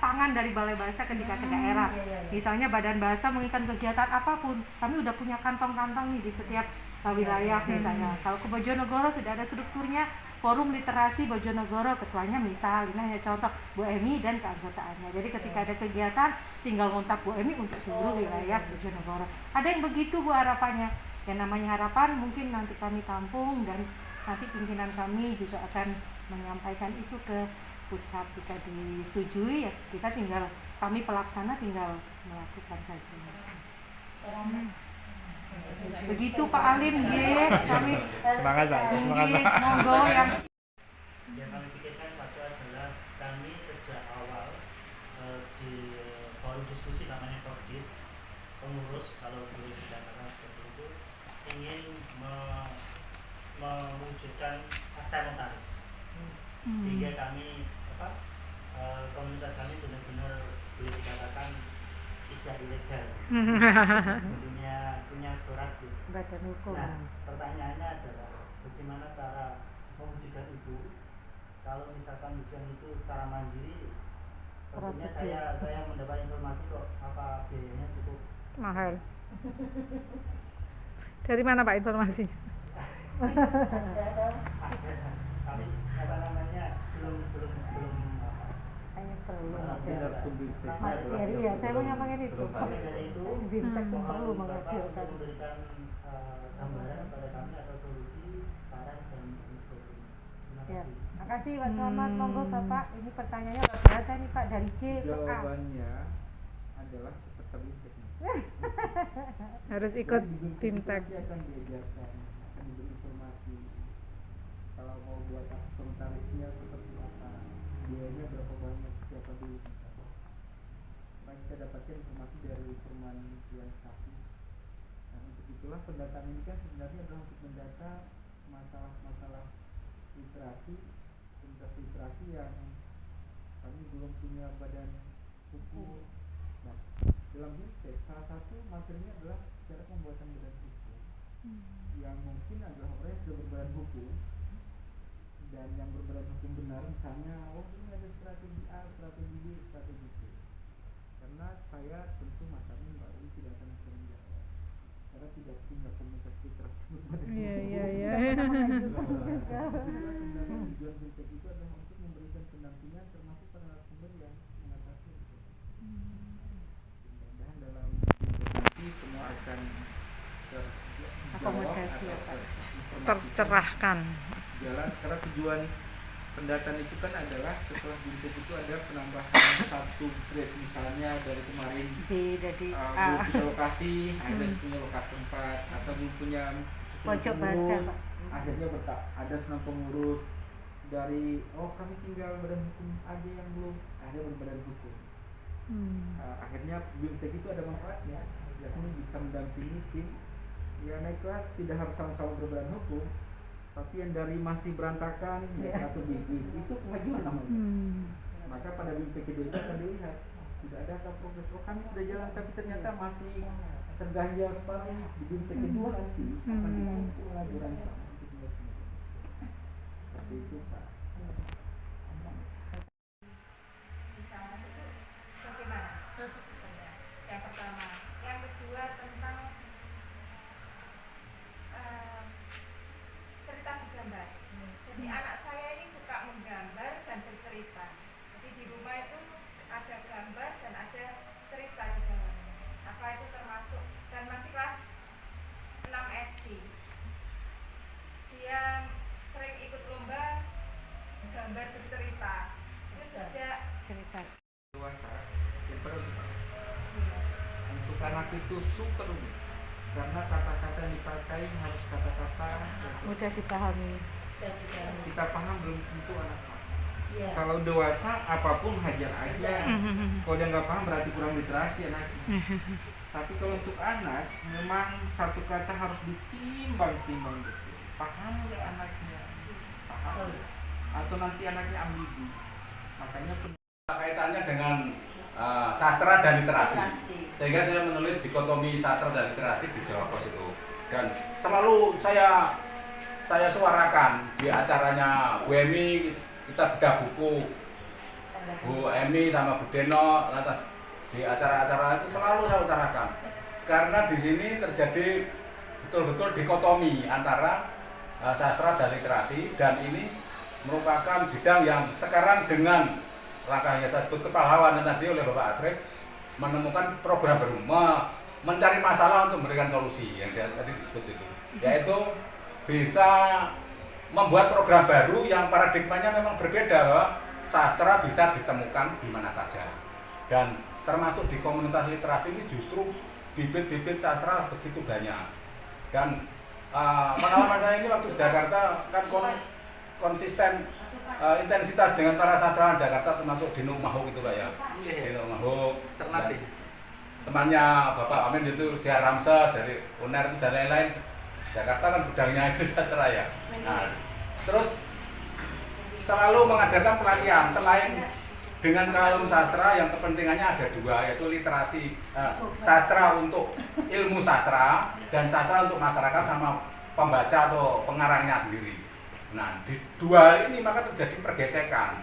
tangan dari Balai Bahasa ketika ke daerah. Misalnya Badan Bahasa mengikat kegiatan apapun, kami udah punya kantong-kantong nih di setiap wilayah misalnya. Kalau ke Bojonegoro sudah ada strukturnya, Forum Literasi Bojonegoro, ketuanya misal, ini hanya contoh, Bu Emi dan keanggotaannya. Jadi ketika ada kegiatan, tinggal kontak Bu Emi untuk seluruh wilayah Bojonegoro. Ada yang begitu Bu harapannya. Yang namanya harapan mungkin nanti kami tampung, dan nanti pimpinan kami juga akan menyampaikan itu ke pusat. Jika disetujui ya kita tinggal, kami pelaksana tinggal melakukan saja. Begitu Pak Alim, kami Semangat Pak, semangat Pak. monggo yang kami pikirkan satu adalah kami sejak awal di forum diskusi namanya Fordis, pengurus kalau boleh dikatakan seperti itu, ingin mewujudkan akta notaris, sehingga kami komunitas kami benar-benar boleh dikatakan tidak ilegal, punya surat gitu. badan hukum. Nah, pertanyaannya adalah bagaimana cara mewujudkan itu? Kalau misalkan wujudkan itu secara mandiri, tentunya saya mendapat informasi kok apa biayanya cukup Mahal. Dari mana Pak informasi? kami belum Hanya perlu Iya, ya, saya mau nyampaikan itu. Kami dari itu Bimtek perlu mohon Bapak menghasilkan. untuk memberikan gambaran kepada kami atau solusi, saran dan sebagainya. Terima Ya, kasih. makasih Pak Selamat. Monggo Bapak, ini pertanyaannya luar biasa nih Pak, dari C ke A. Jawabannya adalah peserta BIMTEK. Harus ikut Bimtek. Nanti akan diajarkan, akan diberi informasi. Kalau mau buat akte notarisnya seperti apa, biayanya berapa banyak, siapa dulu. Nah, kita dapatkan informasi dari Perman Tuan Sapi. Nah, untuk itulah pendataan ini kan sebenarnya adalah untuk mendata masalah-masalah literasi, tentang literasi yang kami belum punya badan hukum. Nah, dalam BIMTEK salah satu materinya adalah cara pembuatan badan hukum, yang mungkin adalah orang yang sudah berbadan hukum dan yang berbadan hukum benar, misalnya ini ada strategi A, strategi B, strategi C. Karena saya tentu Mas Amin Mbak Uli tidak akan bisa menjawab, karena tidak punya komunitas literasi berbadan hukum. Iya. Sebenarnya tujuan BIMTEK itu adalah untuk memberikan pendampingan termasuk pada narasumber yang mengatasi itu. Mudah-mudahan dalam nanti semua akan Akomodasi ya, Pak. Tercerahkan. jalan, karena tujuan pendataan itu kan adalah setelah BIMTEK itu ada penambahan satu grade, misalnya dari kemarin Jadi belum punya lokasi, akhirnya punya lokasi tempat, atau belum punya pojok baca pengurus, Pak. akhirnya ada senam pengurus dari kami tinggal badan hukum aja yang belum, akhirnya berbadan hukum. Akhirnya BIMTEK itu ada manfaatnya, yakni bisa mendampingi tim ya naik kelas, tidak harus sama-sama berbadan hukum, tapi yang dari masih berantakan atau bibit itu kemajuan namanya. Maka pada BIMTEK itu akan dilihat tidak ada apa progres, kami sudah jalan tapi ternyata masih terganjal separuh di BIMTEK kedua nanti akan dilakukan pengajuran seperti itu Pak. pertama. Yang kedua tentang cerita menggambar. Jadi anak saya ini suka menggambar dan bercerita. Jadi di rumah itu ada gambar dan ada cerita di dalamnya. Apa itu termasuk, dan masih kelas 6 SD. Dia sering ikut lomba gambar bercerita. Itu sejak Cerita. dewasa yang untuk anak itu super umum. Karena kata-kata yang dipakai harus kata-kata Mudah dipahami. kita paham, belum tentu anak paham. Iya. Kalau dewasa apapun hajar aja. Kalau dia nggak paham berarti kurang literasi anaknya. Tapi kalau untuk anak memang satu kata harus ditimbang-timbang betul. Paham nggak anaknya? Paham. Atau nanti anaknya ambigu. Makanya Kaitannya dengan sastra dan literasi. Sehingga saya menulis dikotomi sastra dan literasi di Jawa Pos itu. Dan selalu saya suarakan di acaranya Bu Emi, kita bedah buku. Bu Emi sama Bu Deno, lantas di acara-acara itu selalu saya utarakan. Karena di sini terjadi betul-betul dikotomi antara sastra dan literasi, dan ini merupakan bidang yang sekarang dengan langkah yang saya sebut kepahlawanan tadi oleh Bapak Asrif, menemukan program baru, mencari masalah untuk memberikan solusi yang tadi disebut itu, yaitu bisa membuat program baru yang paradigmanya memang berbeda, bahwa sastra bisa ditemukan di mana saja, dan termasuk di komunitas literasi ini justru bibit-bibit sastra begitu banyak. Dan pengalaman saya ini waktu di Jakarta kan konsisten intensitas dengan para sastrawan Jakarta, termasuk Dino Mahuk itu Pak ya. Dino Mahuk, temannya Bapak Amin itu Syah Ramses dari UNER itu dan lain-lain. Jakarta kan bidangnya itu sastra ya. Nah, terus selalu mengadakan pelatihan selain dengan kaum sastra yang kepentingannya ada dua, yaitu literasi sastra untuk ilmu sastra dan sastra untuk masyarakat sama pembaca atau pengarangnya sendiri. Nah, di dua ini maka terjadi pergesekan.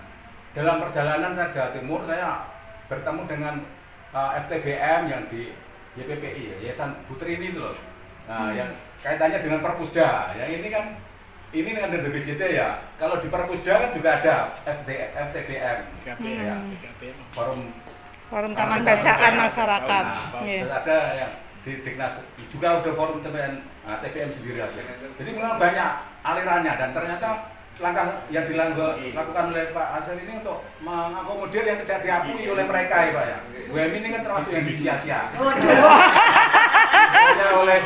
Dalam perjalanan saya ke Jawa Timur, saya bertemu dengan FTBM yang di YPPI, Yayasan Putri ini loh. Nah, yang kaitannya dengan Perpusda. Yang ini kan dengan BPJT ya. Kalau di Perpusda kan juga ada FTBM, ya. Forum Taman Bacaan Masyarakat. Terus ada yang di Diknas juga udah forum TBM sendiri. Jadi memang banyak alirannya, dan ternyata langkah yang dilakukan oleh Pak Asrif ini untuk mengakomodir yang tidak diakui oleh mereka ya Pak ya. Bu Emi ini kan termasuk yang disia-sia. Oleh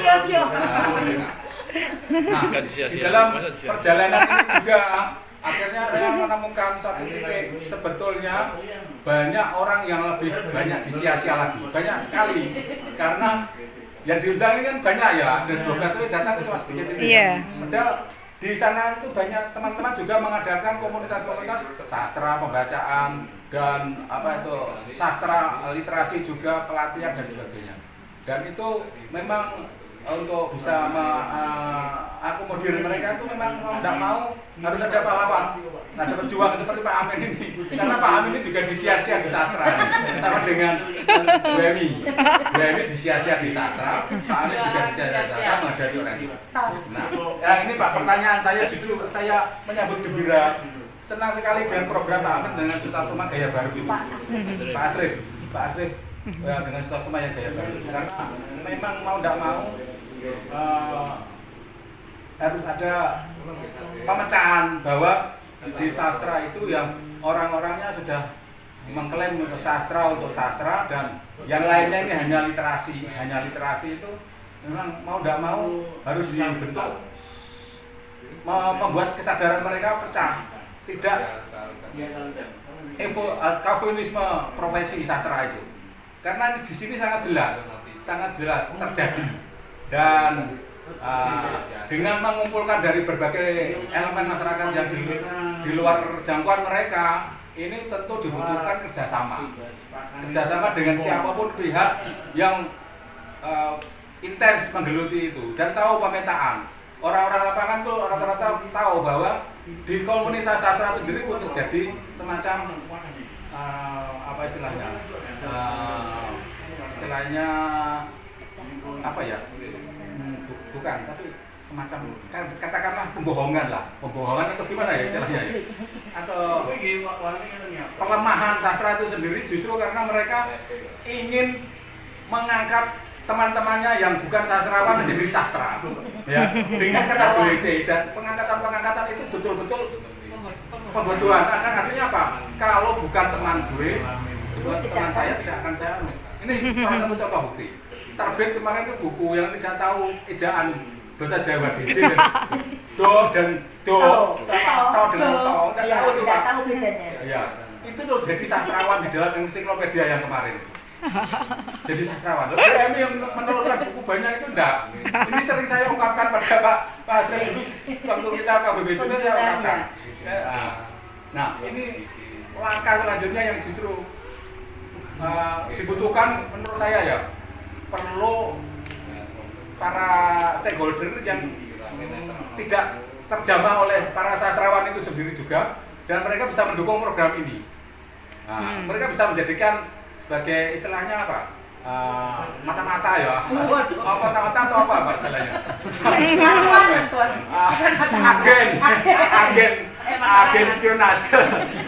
nah, di dalam perjalanan ini juga akhirnya saya menemukan satu titik, sebetulnya banyak orang yang lebih banyak disia-sia lagi, banyak sekali, karena yang diundang ini kan banyak ya, ada 12 tapi datang cuma sedikit ini. Padahal di sana itu banyak teman-teman juga mengadakan komunitas-komunitas sastra pembacaan dan sastra literasi juga, pelatihan dan sebagainya. Dan itu memang untuk bisa mengakomodir mereka itu memang mau tidak mau harus ada pahlawan, ada pejuang seperti Pak Amin ini, karena Pak Amin ini juga disia-sia di sastra, sama dengan Bu Emi. Bu Emi disia-sia di sastra, Pak Amin juga disia-sia di sastra menghadapi orang itu. Nah, ini Pak, pertanyaan saya justru saya menyambut gembira, senang sekali dengan program Pak Amin dengan Sutasoma Gaya Baru itu, Pak Asrif dengan Sutasoma yang Gaya Baru, karena memang mau tidak mau harus ada pemecahan bahwa di sastra itu yang orang-orangnya sudah mengklaim untuk sastra dan yang lainnya ini hanya literasi itu memang mau tidak mau harus dibentuk, membuat kesadaran mereka pecah, tidak Calvinisme profesi sastra itu, karena di sini sangat jelas terjadi, dan dengan mengumpulkan dari berbagai elemen masyarakat yang di luar jangkauan mereka, ini tentu dibutuhkan kerjasama dengan siapapun pihak yang intens menggeluti itu dan tahu pemetaan. Orang-orang lapangan tuh rata-rata tahu bahwa di komunitas sastra sendiri pun terjadi semacam istilahnya apa ya? Bukan, tapi semacam katakanlah pembohongan atau gimana ya istilahnya ya? Atau pelemahan sastra itu sendiri justru karena mereka ingin mengangkat teman-temannya yang bukan sastrawan menjadi sastra, ya, dengan kata WC, dan pengangkatan itu betul-betul pembodohan. Artinya apa? Kalau bukan teman gue, teman saya tidak akan saya. Ini salah satu contoh bukti. Terbit kemarin itu buku yang tidak tahu ejaan bahasa Jawa di sini. Do dan do, sama to dengan to, tidak tahu bedanya. Ya, itu tuh jadi sastrawan di dalam ensiklopedia yang kemarin. Jadi sastrawan. Lalu BMI yang menelusurkan buku banyak itu enggak. Ini sering saya ungkapkan pada Pak Asri waktu kita ke BBJ saya ungkapkan. Nah, ini langkah selanjutnya yang justru dibutuhkan menurut saya ya, perlu para stakeholder yang tidak terjamah oleh para sastrawan itu sendiri juga, dan mereka bisa mendukung program ini. Nah, mereka bisa menjadikan sebagai istilahnya apa? Mata-mata ya. Mata-mata atau apa Pak istilahnya? Agen spionase,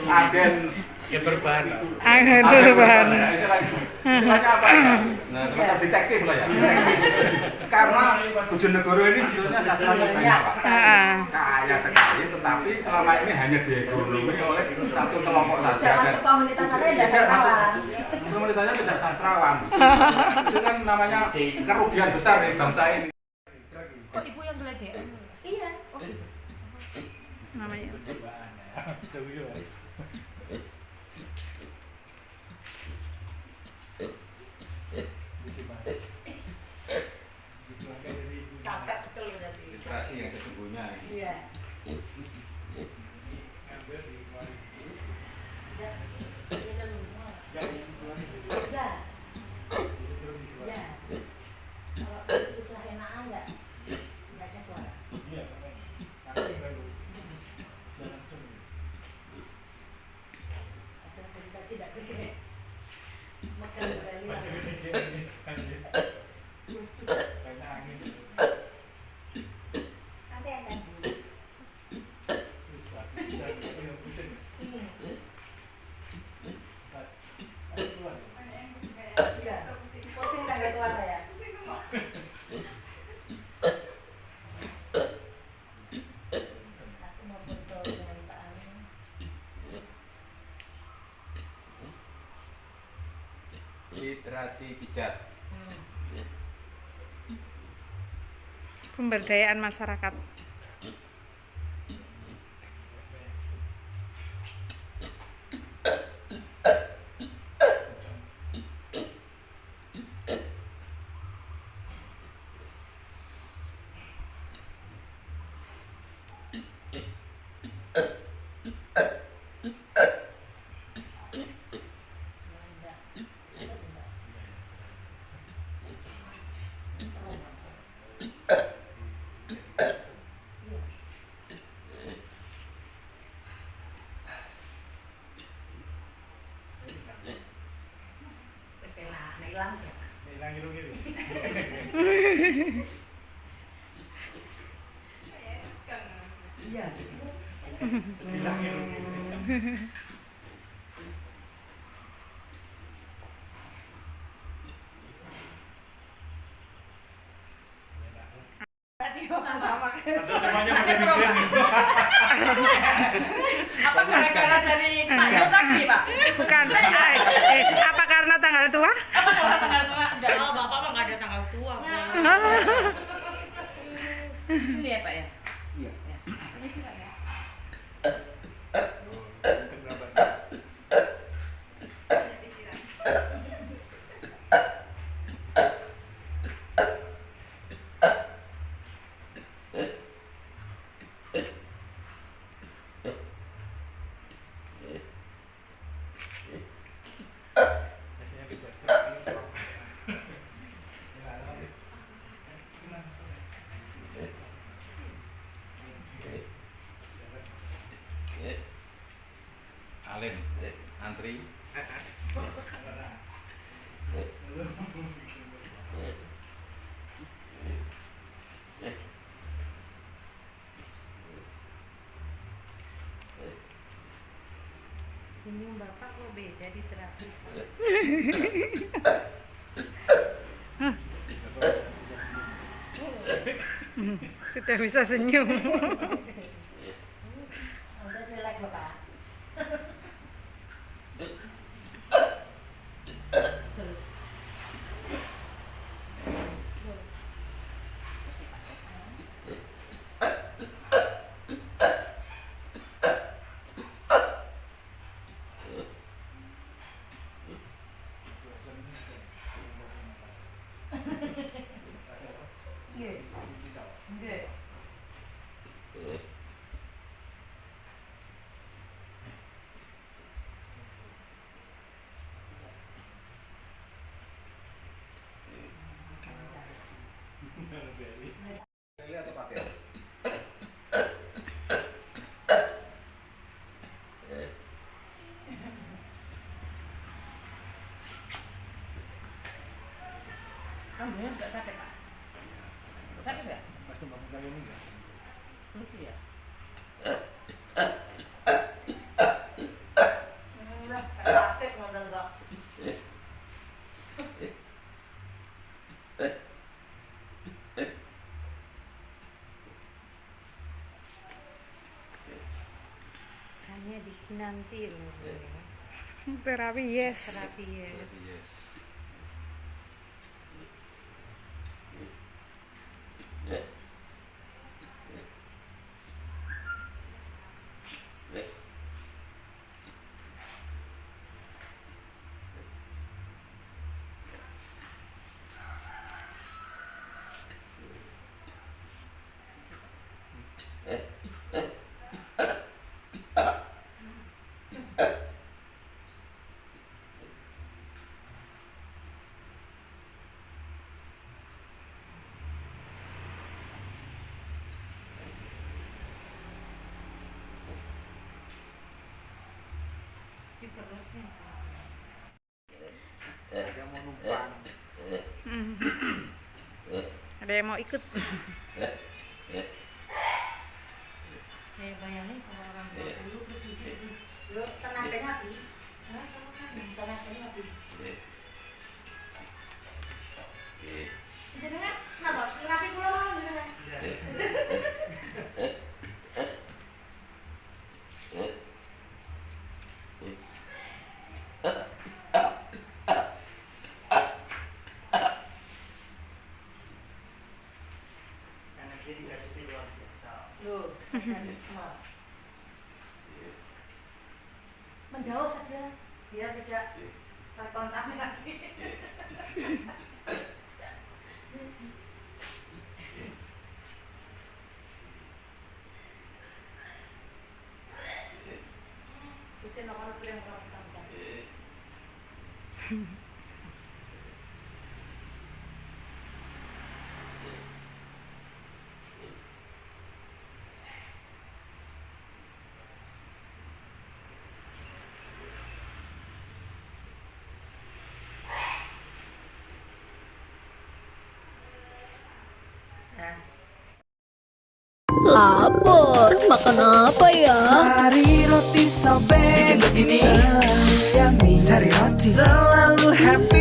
agen berbahan. Istilahnya apa ya? Nah, semacam detektif lah ya. Karena Bojonegoro ini sebetulnya sastranya banyak Pak. Kaya sekali, tetapi selama ini hanya diekonomi oleh satu kelompok saja. Tidak masuk komunitas saya tidak sastrawan. Komunitasnya tidak sastrawan. Itu kan namanya kerugian besar di bangsa ini. Kok ibu yang gelegean? Iya. Oh gitu. Namanya. Capek betul berarti. Literasi yang sesungguhnya ini. Iya. Ya. Ya. Kalau sudah enakan enggak ada suara. Iya, Ada cerita tidak gede. Makan berali. Nanti akan iya. Pusing tangga tua saya. Aku mau foto dengan Pak Amin. Literasi pijat. Pemberdayaan masyarakat. Langsung. Iya. Sama semuanya pakai mikirin nih. Apa gara-gara dari Pak Yonaki, Pak? Bukan. Apa karena tanggal tua? Apa karena tanggal tua? Enggak, oh, Bapak mah enggak ada tanggal tua. Di sini ya, Pak ya? Iya. Ini sih, Pak ya. Alim, antri. Senyum bapak kok beda di terapi. Sudah bisa senyum. Udah jelek bapak. Lihat atau pakai? Lambungnya juga sakit pak? Sakit nggak? Masih bangun kali ini nggak? Terus ya? Sakit modal kok. Hanya di nanti loh. Terapi yes. Terapi ya. Yes. Di perutnya. Ada yang mau numpang. Ada yang mau ikut? Saya bayangin kalau orang 20 terus gitu. Lo tenaganya habis. Tenaganya habis. Jenengan kenapa? Kenapa kula mau jenengan? Karena dia dikasih luar biasa. Loh, semua. Menjauh saja biar tidak terkontaminasi. Bisa nomor yang berapa? Lapar, makan apa ya? Sari roti sobek begini selalu yummy. Sari roti selalu happy.